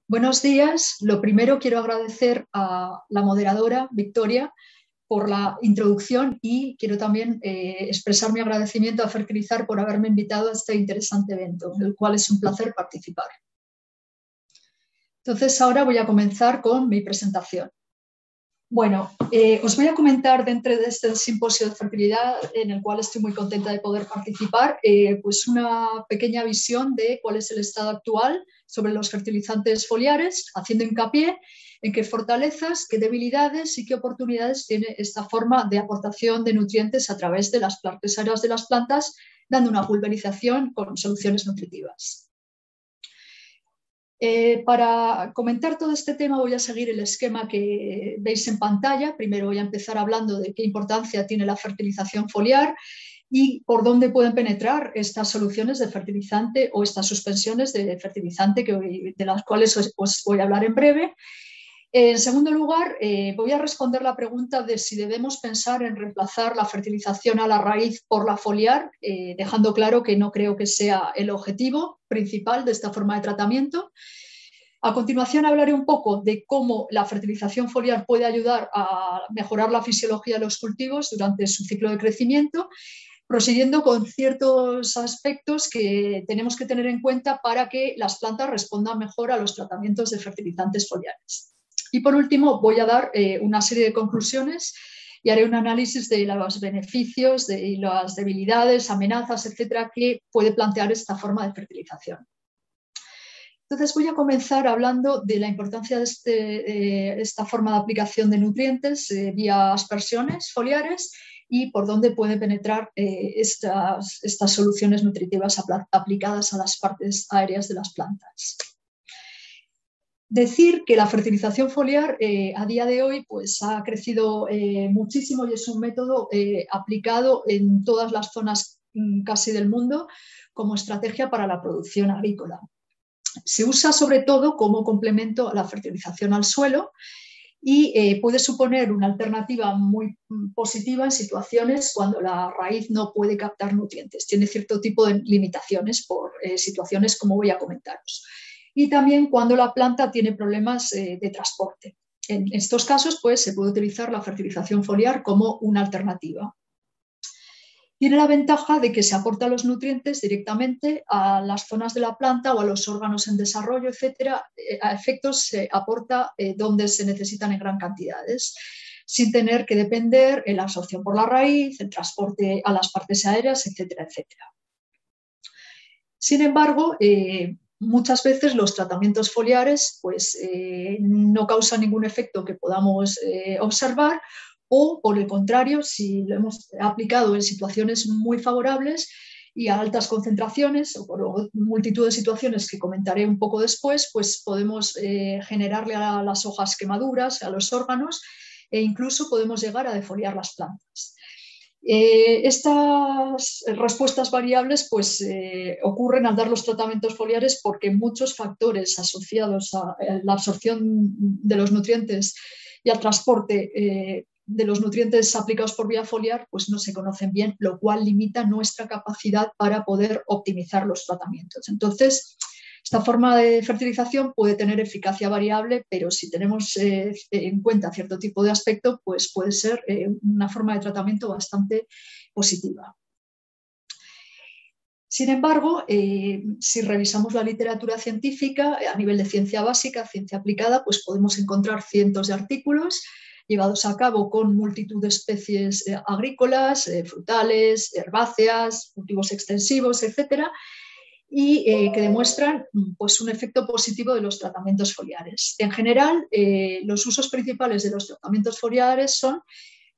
Buenos días. Lo primero quiero agradecer a la moderadora, Victoria, por la introducción y quiero también expresar mi agradecimiento a Fertilizar por haberme invitado a este interesante evento, en el cual es un placer participar. Entonces, ahora voy a comenzar con mi presentación. Bueno, os voy a comentar dentro de este simposio de fertilidad, en el cual estoy muy contenta de poder participar, pues una pequeña visión de cuál es el estado actual sobre los fertilizantes foliares, haciendo hincapié en qué fortalezas, qué debilidades y qué oportunidades tiene esta forma de aportación de nutrientes a través de las partes aéreas de las plantas, dando una pulverización con soluciones nutritivas. Para comentar todo este tema voy a seguir el esquema que veis en pantalla. Primero voy a empezar hablando de qué importancia tiene la fertilización foliar y por dónde pueden penetrar estas soluciones de fertilizante o estas suspensiones de fertilizante de las cuales os voy a hablar en breve. En segundo lugar, voy a responder la pregunta de si debemos pensar en reemplazar la fertilización a la raíz por la foliar, dejando claro que no creo que sea el objetivo principal de esta forma de tratamiento. A continuación hablaré un poco de cómo la fertilización foliar puede ayudar a mejorar la fisiología de los cultivos durante su ciclo de crecimiento, prosiguiendo con ciertos aspectos que tenemos que tener en cuenta para que las plantas respondan mejor a los tratamientos de fertilizantes foliares. Y por último, voy a dar una serie de conclusiones y haré un análisis de los beneficios y las debilidades, amenazas, etcétera, que puede plantear esta forma de fertilización. Entonces voy a comenzar hablando de la importancia de esta forma de aplicación de nutrientes vía aspersiones foliares y por dónde pueden penetrar estas soluciones nutritivas aplicadas a las partes aéreas de las plantas. Decir que la fertilización foliar a día de hoy pues, ha crecido muchísimo y es un método aplicado en todas las zonas casi del mundo como estrategia para la producción agrícola. Se usa sobre todo como complemento a la fertilización al suelo y puede suponer una alternativa muy positiva en situaciones cuando la raíz no puede captar nutrientes. Tiene cierto tipo de limitaciones por situaciones como voy a comentaros. Y también cuando la planta tiene problemas de transporte. En estos casos, pues, se puede utilizar la fertilización foliar como una alternativa. Tiene la ventaja de que se aportan los nutrientes directamente a las zonas de la planta o a los órganos en desarrollo, etcétera. A efectos se aporta donde se necesitan en gran cantidades, sin tener que depender en la absorción por la raíz, el transporte a las partes aéreas, etcétera, etcétera. Sin embargo, muchas veces los tratamientos foliares pues, no causan ningún efecto que podamos observar o, por el contrario, si lo hemos aplicado en situaciones muy favorables y a altas concentraciones o por multitud de situaciones que comentaré un poco después, pues podemos generarle a las hojas quemaduras, a los órganos e incluso podemos llegar a defoliar las plantas. Estas respuestas variables pues, ocurren al dar los tratamientos foliares porque muchos factores asociados a la absorción de los nutrientes y al transporte de los nutrientes aplicados por vía foliar pues no se conocen bien, lo cual limita nuestra capacidad para poder optimizar los tratamientos. Entonces, esta forma de fertilización puede tener eficacia variable, pero si tenemos en cuenta cierto tipo de aspecto, pues puede ser una forma de tratamiento bastante positiva. Sin embargo, si revisamos la literatura científica a nivel de ciencia básica, ciencia aplicada, pues podemos encontrar cientos de artículos llevados a cabo con multitud de especies agrícolas, frutales, herbáceas, cultivos extensivos, etcétera, y que demuestran pues, un efecto positivo de los tratamientos foliares. En general, los usos principales de los tratamientos foliares son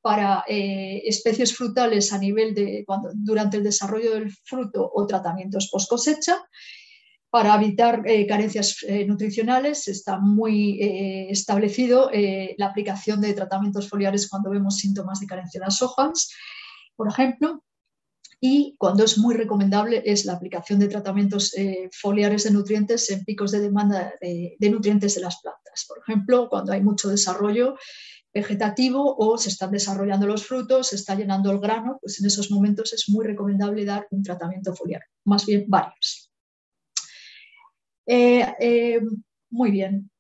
para especies frutales a nivel de durante el desarrollo del fruto o tratamientos post cosecha. Para evitar carencias nutricionales está muy establecido la aplicación de tratamientos foliares cuando vemos síntomas de carencia de las hojas, por ejemplo. Y cuando es muy recomendable es la aplicación de tratamientos foliares de nutrientes en picos de demanda de nutrientes de las plantas. Por ejemplo, cuando hay mucho desarrollo vegetativo o se están desarrollando los frutos, se está llenando el grano, pues en esos momentos es muy recomendable dar un tratamiento foliar, más bien varios. Muy bien.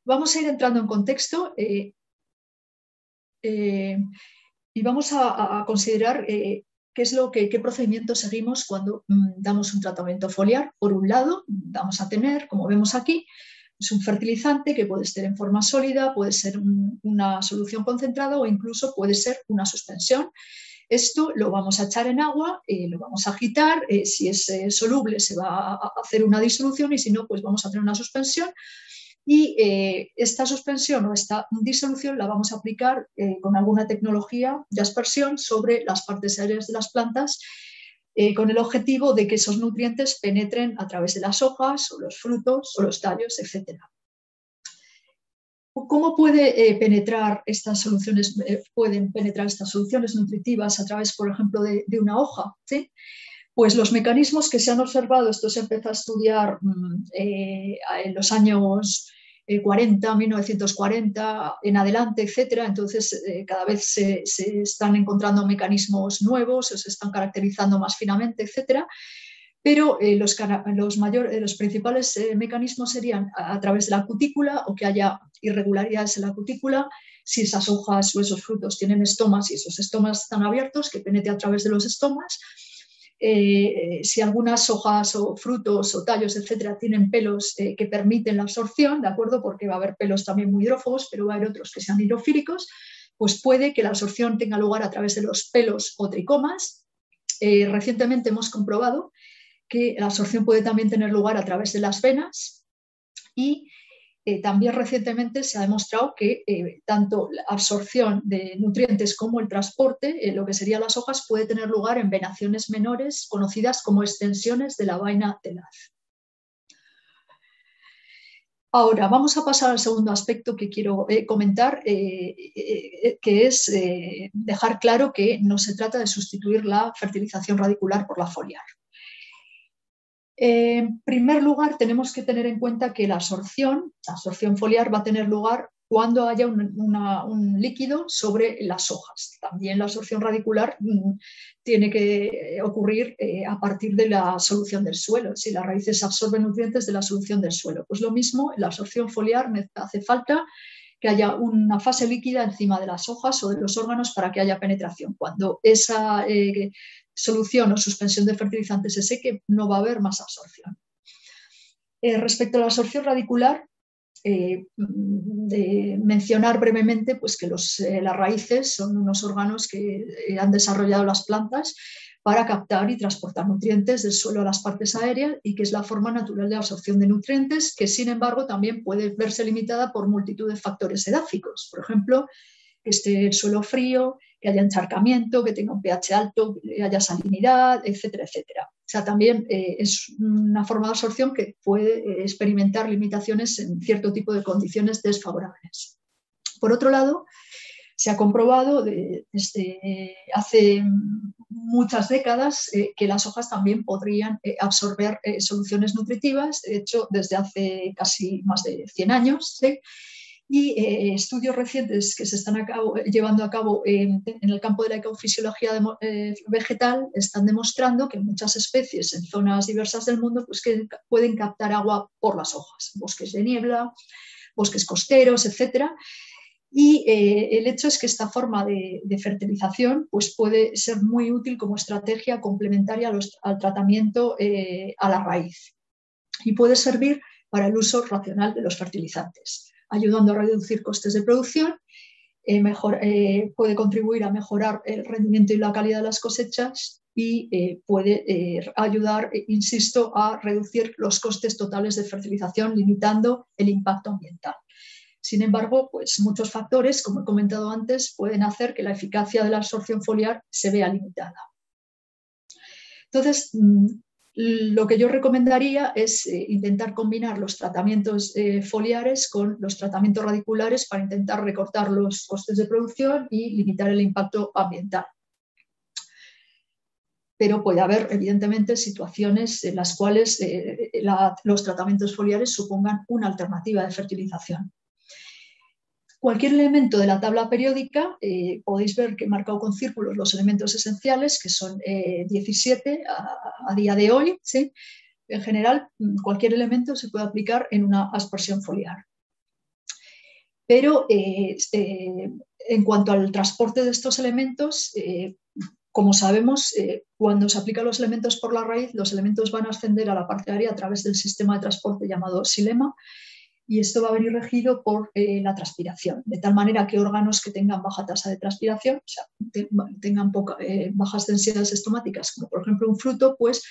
Vamos a ir entrando en contexto y vamos a considerar qué procedimiento seguimos cuando damos un tratamiento foliar. Por un lado, vamos a tener, como vemos aquí, es un fertilizante que puede ser en forma sólida, puede ser una solución concentrada o incluso puede ser una suspensión. Esto lo vamos a echar en agua, lo vamos a agitar, si es soluble se va a hacer una disolución y si no, pues vamos a tener una suspensión. Y esta suspensión o esta disolución la vamos a aplicar con alguna tecnología de aspersión sobre las partes aéreas de las plantas con el objetivo de que esos nutrientes penetren a través de las hojas o los frutos o los tallos, etc. ¿Cómo pueden penetrar estas soluciones nutritivas a través, por ejemplo, de una hoja? ¿Sí? Pues los mecanismos que se han observado, esto se empezó a estudiar en los años 40, 1940 en adelante, etcétera. Entonces, cada vez se están encontrando mecanismos nuevos, se están caracterizando más finamente, etcétera. Pero los principales mecanismos serían a través de la cutícula o que haya irregularidades en la cutícula, si esas hojas o esos frutos tienen estomas y esos estomas están abiertos, que penetre a través de los estomas. Si algunas hojas o frutos o tallos, etcétera, tienen pelos que permiten la absorción, ¿de acuerdo? Porque va a haber pelos también muy hidrófobos, pero va a haber otros que sean hidrofílicos, pues puede que la absorción tenga lugar a través de los pelos o tricomas. Recientemente hemos comprobado que la absorción puede también tener lugar a través de las venas y también recientemente se ha demostrado que tanto la absorción de nutrientes como el transporte, lo que serían las hojas, puede tener lugar en venaciones menores conocidas como extensiones de la vaina tenaz. Ahora, vamos a pasar al segundo aspecto que quiero comentar, que es dejar claro que no se trata de sustituir la fertilización radicular por la foliar. En primer lugar, tenemos que tener en cuenta que la absorción foliar va a tener lugar cuando haya un líquido sobre las hojas. También la absorción radicular tiene que ocurrir a partir de la solución del suelo. Si las raíces absorben nutrientes de la solución del suelo, pues lo mismo, en la absorción foliar hace falta que haya una fase líquida encima de las hojas o de los órganos para que haya penetración. Cuando esa solución o suspensión de fertilizantes se seque, no va a haber más absorción. Respecto a la absorción radicular, de mencionar brevemente pues, que las raíces son unos órganos que han desarrollado las plantas para captar y transportar nutrientes del suelo a las partes aéreas y que es la forma natural de absorción de nutrientes, que sin embargo también puede verse limitada por multitud de factores edáficos. Por ejemplo, que esté el suelo frío, que haya encharcamiento, que tenga un pH alto, que haya salinidad, etcétera, etcétera. O sea, también es una forma de absorción que puede experimentar limitaciones en cierto tipo de condiciones desfavorables. Por otro lado, se ha comprobado desde hace muchas décadas que las hojas también podrían absorber soluciones nutritivas, de hecho, desde hace casi más de 100 años, ¿sí? Y estudios recientes que se están llevando a cabo en el campo de la ecofisiología vegetal están demostrando que muchas especies en zonas diversas del mundo pues, que pueden captar agua por las hojas, bosques de niebla, bosques costeros, etcétera. Y el hecho es que esta forma de fertilización pues, puede ser muy útil como estrategia complementaria al tratamiento a la raíz y puede servir para el uso racional de los fertilizantes, ayudando a reducir costes de producción, puede contribuir a mejorar el rendimiento y la calidad de las cosechas y puede ayudar, insisto, a reducir los costes totales de fertilización, limitando el impacto ambiental. Sin embargo, pues muchos factores, como he comentado antes, pueden hacer que la eficacia de la absorción foliar se vea limitada. Entonces, lo que yo recomendaría es intentar combinar los tratamientos foliares con los tratamientos radiculares para intentar recortar los costes de producción y limitar el impacto ambiental. Pero puede haber, evidentemente, situaciones en las cuales los tratamientos foliares supongan una alternativa de fertilización. Cualquier elemento de la tabla periódica, podéis ver que he marcado con círculos los elementos esenciales, que son 17 a día de hoy, ¿sí? en general, cualquier elemento se puede aplicar en una aspersión foliar. Pero en cuanto al transporte de estos elementos, como sabemos, cuando se aplican los elementos por la raíz, los elementos van a ascender a la parte aérea a través del sistema de transporte llamado xilema, y esto va a venir regido por la transpiración, de tal manera que órganos que tengan baja tasa de transpiración, o sea, tengan bajas densidades estomáticas, como por ejemplo un fruto, pues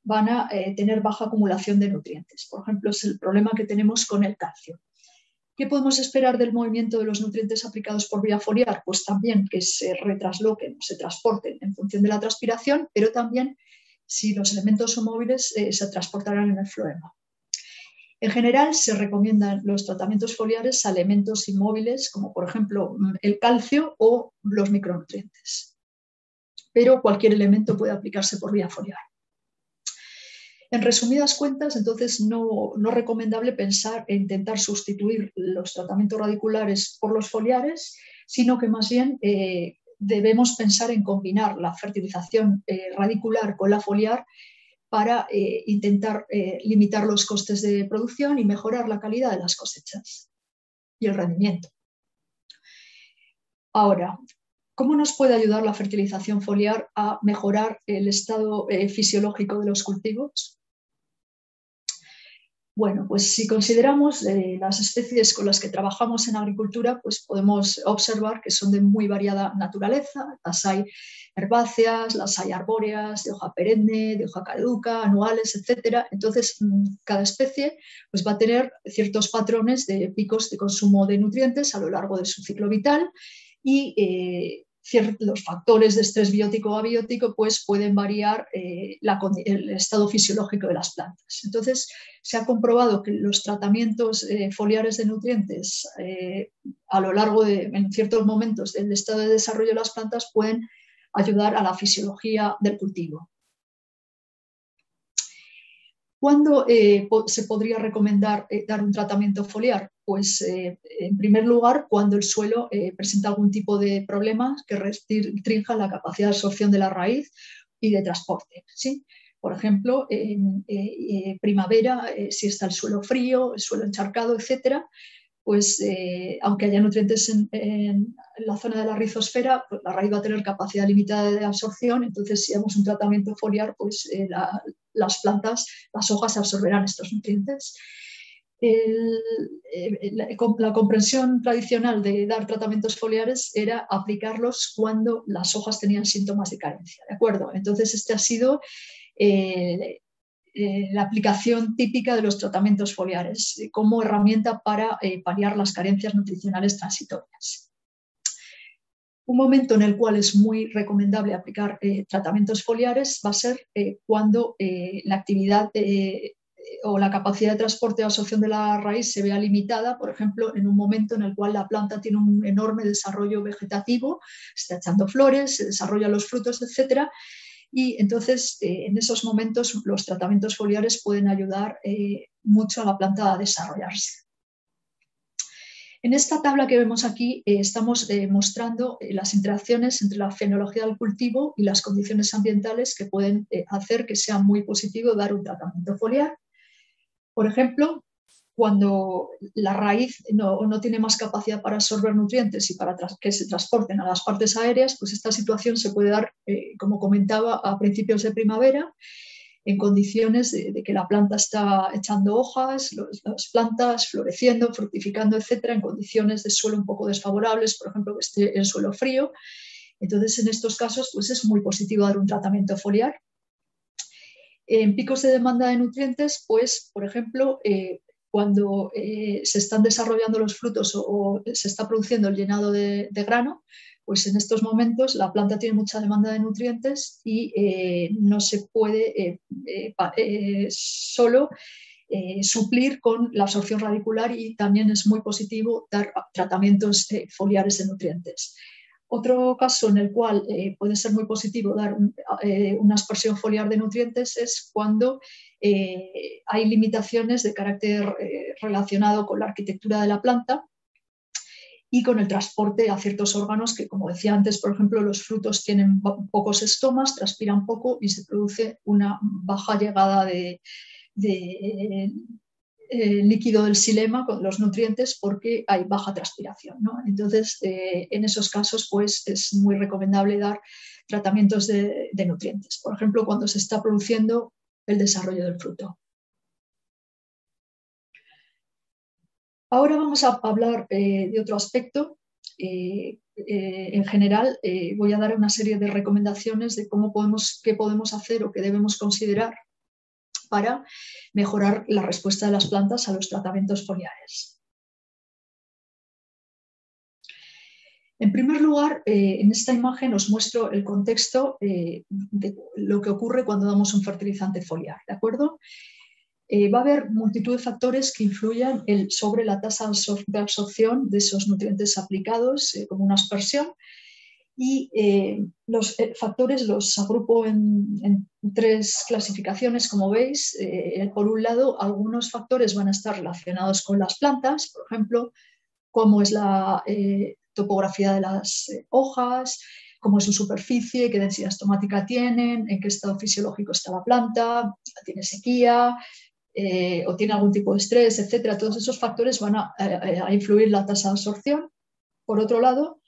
van a tener baja acumulación de nutrientes. Por ejemplo, es el problema que tenemos con el calcio. ¿Qué podemos esperar del movimiento de los nutrientes aplicados por vía foliar? Pues también que se retrasloquen, se transporten en función de la transpiración, pero también, si los elementos son móviles, se transportarán en el floema. En general, se recomiendan los tratamientos foliares a elementos inmóviles, como por ejemplo el calcio o los micronutrientes. Pero cualquier elemento puede aplicarse por vía foliar. En resumidas cuentas, entonces, no es recomendable pensar en intentar sustituir los tratamientos radiculares por los foliares, sino que más bien debemos pensar en combinar la fertilización radicular con la foliar para intentar limitar los costes de producción y mejorar la calidad de las cosechas y el rendimiento. Ahora, ¿cómo nos puede ayudar la fertilización foliar a mejorar el estado fisiológico de los cultivos? Bueno, pues si consideramos las especies con las que trabajamos en agricultura, pues podemos observar que son de muy variada naturaleza. Las hay herbáceas, las hay arbóreas, de hoja perenne, de hoja caduca, anuales, etc. Entonces, cada especie pues, va a tener ciertos patrones de picos de consumo de nutrientes a lo largo de su ciclo vital y los factores de estrés biótico o abiótico pues, pueden variar el estado fisiológico de las plantas. Entonces, se ha comprobado que los tratamientos foliares de nutrientes a lo largo en ciertos momentos del estado de desarrollo de las plantas pueden ayudar a la fisiología del cultivo. ¿Cuándo se podría recomendar dar un tratamiento foliar? Pues en primer lugar, cuando el suelo presenta algún tipo de problema que restrinja la capacidad de absorción de la raíz y de transporte, ¿sí? Por ejemplo, en primavera, si está el suelo frío, el suelo encharcado, etcétera, pues aunque haya nutrientes en la zona de la rizosfera, pues la raíz va a tener capacidad limitada de absorción, entonces si damos un tratamiento foliar, pues las plantas, las hojas absorberán estos nutrientes. La comprensión tradicional de dar tratamientos foliares era aplicarlos cuando las hojas tenían síntomas de carencia, ¿de acuerdo? Entonces este ha sido la aplicación típica de los tratamientos foliares como herramienta para paliar las carencias nutricionales transitorias. Un momento en el cual es muy recomendable aplicar tratamientos foliares va a ser cuando la actividad o la capacidad de transporte o absorción de la raíz se vea limitada, por ejemplo, en un momento en el cual la planta tiene un enorme desarrollo vegetativo, está echando flores, se desarrollan los frutos, etcétera. Y entonces, en esos momentos, los tratamientos foliares pueden ayudar mucho a la planta a desarrollarse. En esta tabla que vemos aquí estamos mostrando las interacciones entre la fenología del cultivo y las condiciones ambientales que pueden hacer que sea muy positivo dar un tratamiento foliar. Por ejemplo, cuando la raíz no tiene más capacidad para absorber nutrientes y para que se transporten a las partes aéreas, pues esta situación se puede dar, como comentaba, a principios de primavera, en condiciones de que la planta está echando hojas, las plantas floreciendo, fructificando, etcétera, en condiciones de suelo un poco desfavorables, por ejemplo, que esté el suelo frío. Entonces, en estos casos, pues es muy positivo dar un tratamiento foliar. En picos de demanda de nutrientes, pues, por ejemplo, cuando se están desarrollando los frutos o se está produciendo el llenado de grano, pues en estos momentos la planta tiene mucha demanda de nutrientes y no se puede solo suplir con la absorción radicular, y también es muy positivo dar tratamientos foliares de nutrientes. Otro caso en el cual puede ser muy positivo dar una aspersión foliar de nutrientes es cuando hay limitaciones de carácter relacionado con la arquitectura de la planta y con el transporte a ciertos órganos que, como decía antes, por ejemplo, los frutos tienen pocos estomas, transpiran poco y se produce una baja llegada de líquido del xilema con los nutrientes porque hay baja transpiración, ¿no? Entonces, en esos casos, pues es muy recomendable dar tratamientos de nutrientes. Por ejemplo, cuando se está produciendo el desarrollo del fruto. Ahora vamos a hablar de otro aspecto. En general, voy a dar una serie de recomendaciones de qué podemos hacer o qué debemos considerar para mejorar la respuesta de las plantas a los tratamientos foliares. En primer lugar, en esta imagen os muestro el contexto de lo que ocurre cuando damos un fertilizante foliar, ¿de acuerdo? Va a haber multitud de factores que influyan sobre la tasa de absorción de esos nutrientes aplicados, como una aspersión, y los factores los agrupo en tres clasificaciones, como veis. Por un lado, algunos factores van a estar relacionados con las plantas, por ejemplo, cómo es la topografía de las hojas, cómo es su superficie, qué densidad estomática tienen, en qué estado fisiológico está la planta, tiene sequía, o tiene algún tipo de estrés, etcétera. Todos esos factores van a influir en la tasa de absorción. Por otro lado,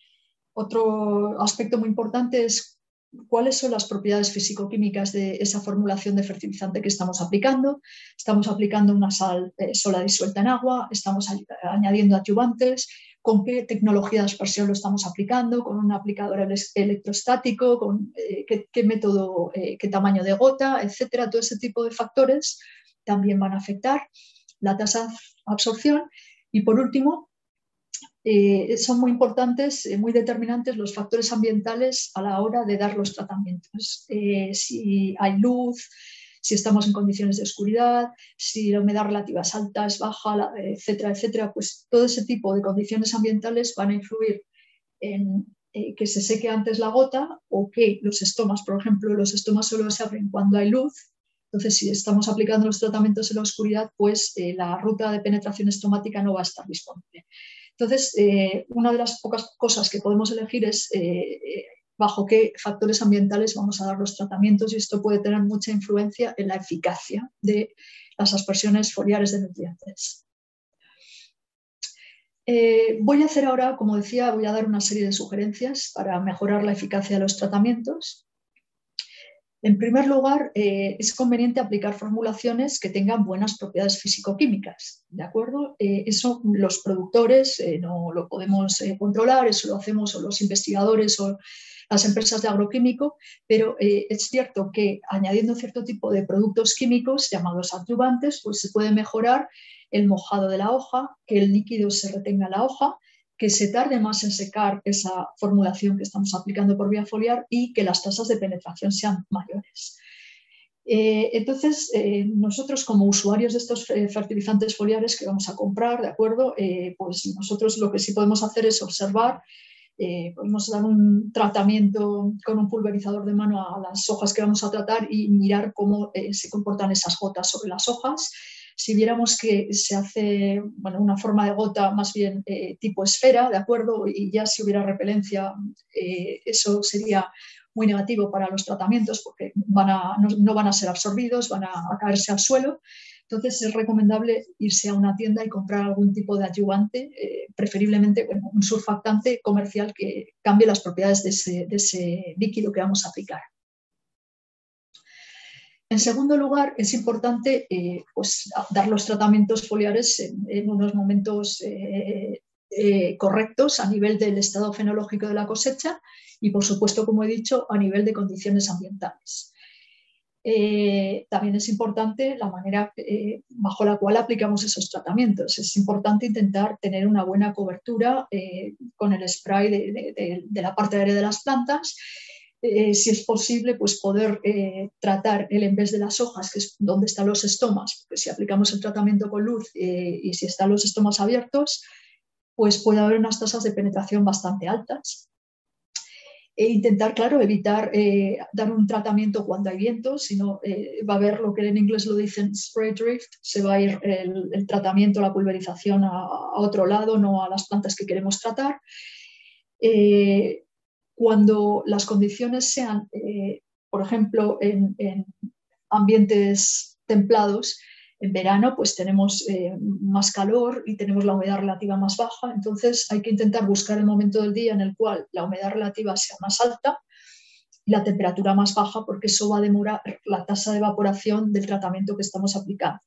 otro aspecto muy importante es cuáles son las propiedades físico-químicas de esa formulación de fertilizante que estamos aplicando. Estamos aplicando una sal sola disuelta en agua, estamos añadiendo adyuvantes, con qué tecnología de aspersión lo estamos aplicando, con un aplicador electrostático, con qué método, qué tamaño de gota, etcétera. Todo ese tipo de factores también van a afectar la tasa de absorción. Y por último, son muy importantes, muy determinantes los factores ambientales a la hora de dar los tratamientos. Si hay luz, si estamos en condiciones de oscuridad, si la humedad relativa es alta, es baja, etcétera, etcétera, pues todo ese tipo de condiciones ambientales van a influir en que se seque antes la gota o que los estomas, por ejemplo, los estomas solo se abren cuando hay luz. Entonces, si estamos aplicando los tratamientos en la oscuridad, pues la ruta de penetración estomática no va a estar disponible. Entonces, una de las pocas cosas que podemos elegir es bajo qué factores ambientales vamos a dar los tratamientos, y esto puede tener mucha influencia en la eficacia de las aspersiones foliares de nutrientes. Voy a hacer ahora, como decía, voy a dar una serie de sugerencias para mejorar la eficacia de los tratamientos. En primer lugar, es conveniente aplicar formulaciones que tengan buenas propiedades físico-químicas, ¿de acuerdo? Eso los productores no lo podemos controlar, eso lo hacemos o los investigadores o las empresas de agroquímico, pero es cierto que añadiendo cierto tipo de productos químicos llamados adyuvantes, pues se puede mejorar el mojado de la hoja, que el líquido se retenga en la hoja, que se tarde más en secar esa formulación que estamos aplicando por vía foliar y que las tasas de penetración sean mayores. Entonces, nosotros como usuarios de estos fertilizantes foliares que vamos a comprar, ¿de acuerdo? Pues nosotros lo que sí podemos hacer es observar, podemos dar un tratamiento con un pulverizador de mano a las hojas que vamos a tratar y mirar cómo se comportan esas gotas sobre las hojas. Si viéramos que se hace una forma de gota más bien tipo esfera, ¿de acuerdo? Y ya si hubiera repelencia, eso sería muy negativo para los tratamientos porque no van a ser absorbidos, van a caerse al suelo. Entonces es recomendable irse a una tienda y comprar algún tipo de adyuvante, preferiblemente un surfactante comercial que cambie las propiedades de ese líquido que vamos a aplicar. En segundo lugar, es importante pues, dar los tratamientos foliares en unos momentos correctos a nivel del estado fenológico de la cosecha y, por supuesto, como he dicho, a nivel de condiciones ambientales. También es importante la manera bajo la cual aplicamos esos tratamientos. Es importante intentar tener una buena cobertura con el spray de la parte aérea de las plantas. Si es posible, pues poder tratar el envés de las hojas, que es donde están los estomas, porque si aplicamos el tratamiento con luz y si están los estomas abiertos, pues puede haber unas tasas de penetración bastante altas. Intentar, claro, evitar dar un tratamiento cuando hay viento, sino va a haber lo que en inglés lo dicen spray drift, se va a ir el tratamiento, la pulverización a otro lado, no a las plantas que queremos tratar. Cuando las condiciones sean, por ejemplo, en ambientes templados, En verano pues tenemos más calor y tenemos la humedad relativa más baja, entonces hay que intentar buscar el momento del día en el cual la humedad relativa sea más alta y la temperatura más baja, porque eso va a demorar la tasa de evaporación del tratamiento que estamos aplicando.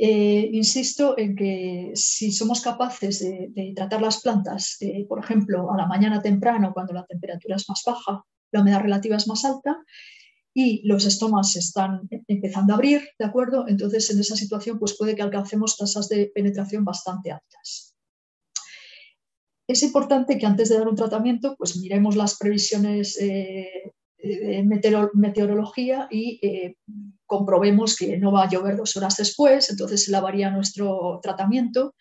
Insisto en que si somos capaces de tratar las plantas, por ejemplo, a la mañana temprano, cuando la temperatura es más baja, la humedad relativa es más alta y los estomas se están empezando a abrir, ¿de acuerdo? Entonces, en esa situación, pues puede que alcancemos tasas de penetración bastante altas. Es importante que antes de dar un tratamiento, pues miremos las previsiones de meteorología y comprobemos que no va a llover 2 horas después, entonces se lavaría nuestro tratamiento,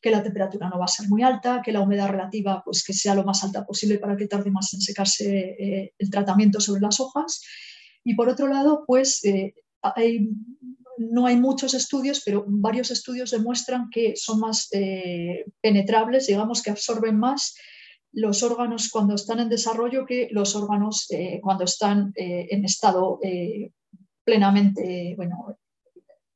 que la temperatura no va a ser muy alta, que la humedad relativa pues que sea lo más alta posible para que tarde más en secarse el tratamiento sobre las hojas. Y por otro lado, pues no hay muchos estudios, pero varios estudios demuestran que son más penetrables, digamos que absorben más los órganos cuando están en desarrollo que los órganos cuando están en estado plenamente, bueno,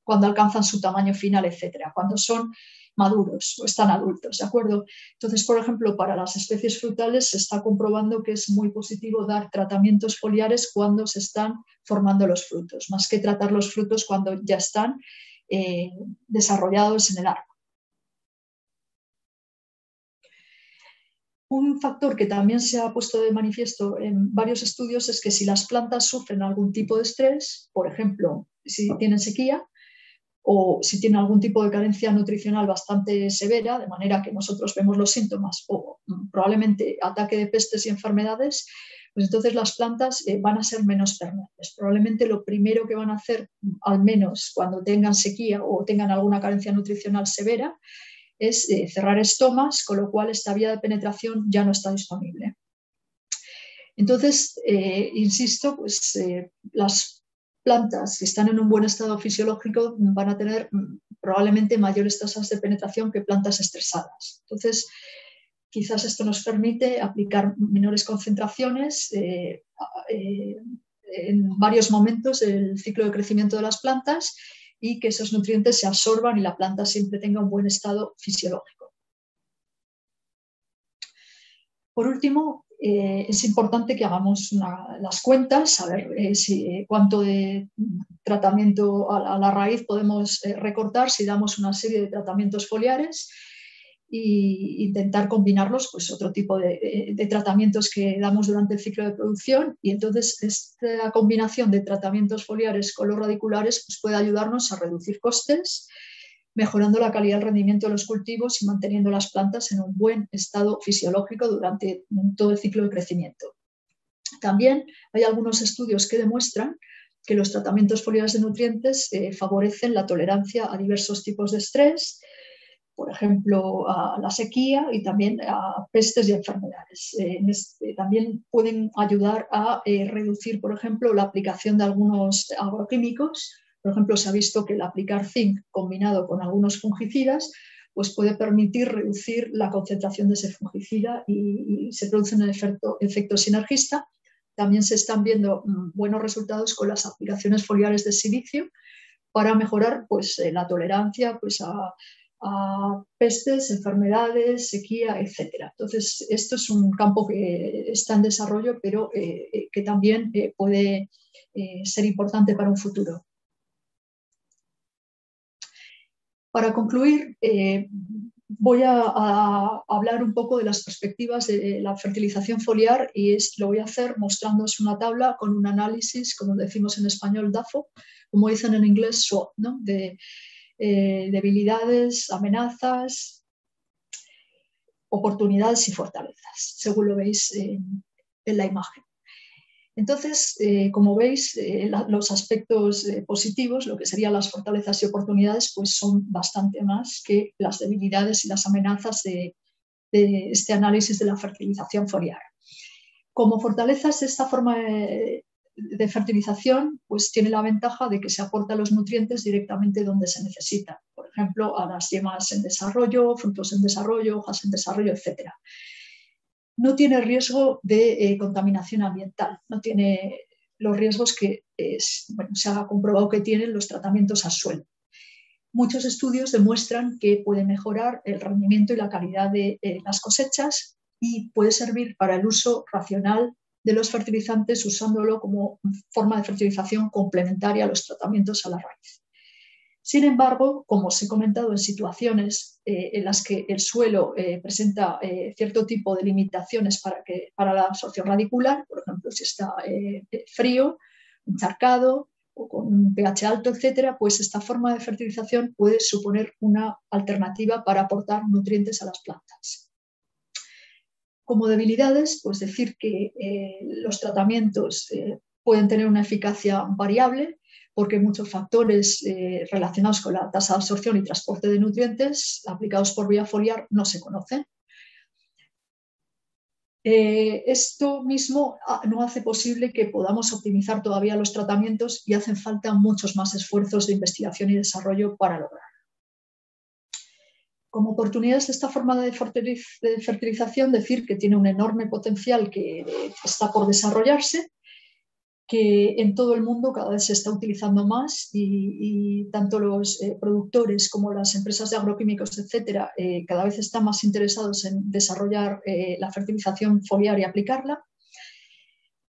cuando alcanzan su tamaño final, etcétera, cuando son maduros o están adultos, ¿de acuerdo? Entonces, por ejemplo, para las especies frutales se está comprobando que es muy positivo dar tratamientos foliares cuando se están formando los frutos, más que tratar los frutos cuando ya están desarrollados en el árbol. Un factor que también se ha puesto de manifiesto en varios estudios es que si las plantas sufren algún tipo de estrés, por ejemplo, si tienen sequía, o si tiene algún tipo de carencia nutricional bastante severa, de manera que nosotros vemos los síntomas o probablemente ataque de pestes y enfermedades, pues entonces las plantas van a ser menos permeables. Probablemente lo primero que van a hacer, al menos cuando tengan sequía o tengan alguna carencia nutricional severa, es cerrar estomas, con lo cual esta vía de penetración ya no está disponible. Entonces, insisto, pues las plantas que están en un buen estado fisiológico van a tener probablemente mayores tasas de penetración que plantas estresadas. Entonces, quizás esto nos permite aplicar menores concentraciones en varios momentos del ciclo de crecimiento de las plantas y que esos nutrientes se absorban y la planta siempre tenga un buen estado fisiológico. Por último, es importante que hagamos las cuentas, a ver cuánto de tratamiento a la raíz podemos recortar si damos una serie de tratamientos foliares e intentar combinarlos, pues otro tipo de tratamientos que damos durante el ciclo de producción, y entonces esta combinación de tratamientos foliares con los radiculares pues puede ayudarnos a reducir costes, mejorando la calidad del rendimiento de los cultivos y manteniendo las plantas en un buen estado fisiológico durante todo el ciclo de crecimiento. También hay algunos estudios que demuestran que los tratamientos foliares de nutrientes favorecen la tolerancia a diversos tipos de estrés, por ejemplo, a la sequía y también a pestes y enfermedades. También pueden ayudar a reducir, por ejemplo, la aplicación de algunos agroquímicos. Por ejemplo, se ha visto que el aplicar zinc combinado con algunos fungicidas pues puede permitir reducir la concentración de ese fungicida y se produce un efecto sinergista. También se están viendo buenos resultados con las aplicaciones foliares de silicio para mejorar pues, la tolerancia pues, a pestes, enfermedades, sequía, etc. Entonces, esto es un campo que está en desarrollo, pero que también puede ser importante para un futuro. Para concluir, voy a hablar un poco de las perspectivas de la fertilización foliar y lo voy a hacer mostrándoos una tabla con un análisis, como decimos en español, DAFO, como dicen en inglés, SWOT, ¿no? de debilidades, amenazas, oportunidades y fortalezas, según lo veis en la imagen. Entonces, como veis, los aspectos positivos, lo que serían las fortalezas y oportunidades, pues son bastante más que las debilidades y las amenazas de este análisis de la fertilización foliar. Como fortalezas, esta forma de fertilización pues tiene la ventaja de que se aportan los nutrientes directamente donde se necesitan, por ejemplo, a las yemas en desarrollo, frutos en desarrollo, hojas en desarrollo, etc. No tiene riesgo de contaminación ambiental, no tiene los riesgos que se ha comprobado que tienen los tratamientos al suelo. Muchos estudios demuestran que puede mejorar el rendimiento y la calidad de las cosechas y puede servir para el uso racional de los fertilizantes usándolo como forma de fertilización complementaria a los tratamientos a la raíz. Sin embargo, como os he comentado, en situaciones en las que el suelo presenta cierto tipo de limitaciones para la absorción radicular, por ejemplo, si está frío, encharcado o con un pH alto, etcétera, pues esta forma de fertilización puede suponer una alternativa para aportar nutrientes a las plantas. Como debilidades, pues decir que los tratamientos pueden tener una eficacia variable, porque muchos factores relacionados con la tasa de absorción y transporte de nutrientes aplicados por vía foliar no se conocen. Esto mismo no hace posible que podamos optimizar todavía los tratamientos y hacen falta muchos más esfuerzos de investigación y desarrollo para lograrlo. Como oportunidades de esta forma de fertilización, decir que tiene un enorme potencial que está por desarrollarse, que en todo el mundo cada vez se está utilizando más y tanto los productores como las empresas de agroquímicos, etcétera, cada vez están más interesados en desarrollar la fertilización foliar y aplicarla,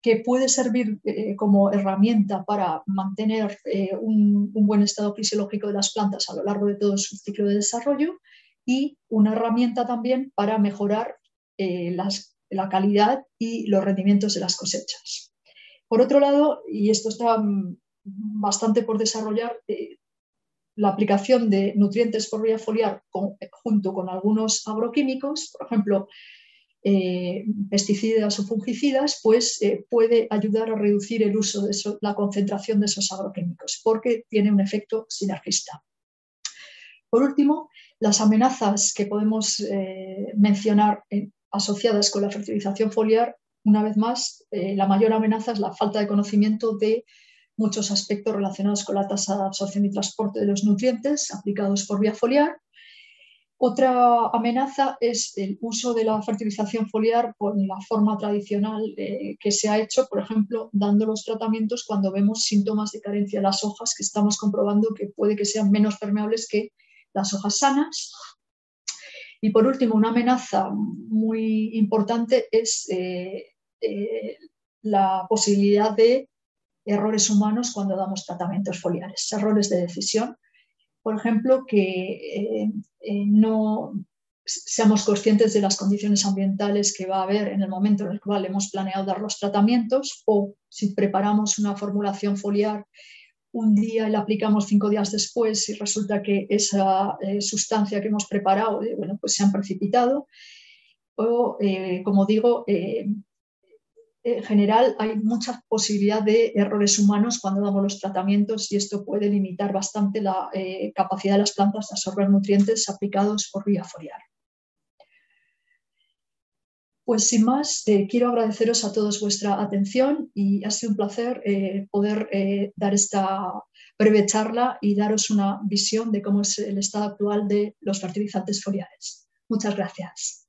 que puede servir como herramienta para mantener un buen estado fisiológico de las plantas a lo largo de todo su ciclo de desarrollo y una herramienta también para mejorar la calidad y los rendimientos de las cosechas. Por otro lado, y esto está bastante por desarrollar, la aplicación de nutrientes por vía foliar junto con algunos agroquímicos, por ejemplo, pesticidas o fungicidas, pues puede ayudar a reducir el uso de la concentración de esos agroquímicos, porque tiene un efecto sinergista. Por último, las amenazas que podemos mencionar asociadas con la fertilización foliar. Una vez más, la mayor amenaza es la falta de conocimiento de muchos aspectos relacionados con la tasa de absorción y transporte de los nutrientes aplicados por vía foliar. Otra amenaza es el uso de la fertilización foliar con la forma tradicional que se ha hecho, por ejemplo, dando los tratamientos cuando vemos síntomas de carencia de las hojas, que estamos comprobando que puede que sean menos permeables que las hojas sanas. Y por último, una amenaza muy importante es la posibilidad de errores humanos cuando damos tratamientos foliares, errores de decisión. Por ejemplo, que no seamos conscientes de las condiciones ambientales que va a haber en el momento en el cual hemos planeado dar los tratamientos, o si preparamos una formulación foliar un día y la aplicamos 5 días después y resulta que esa sustancia que hemos preparado pues se han precipitado. O, como digo, en general hay mucha posibilidad de errores humanos cuando damos los tratamientos y esto puede limitar bastante la capacidad de las plantas de absorber nutrientes aplicados por vía foliar. Pues sin más, quiero agradeceros a todos vuestra atención y ha sido un placer poder dar esta breve charla y daros una visión de cómo es el estado actual de los fertilizantes foliares. Muchas gracias.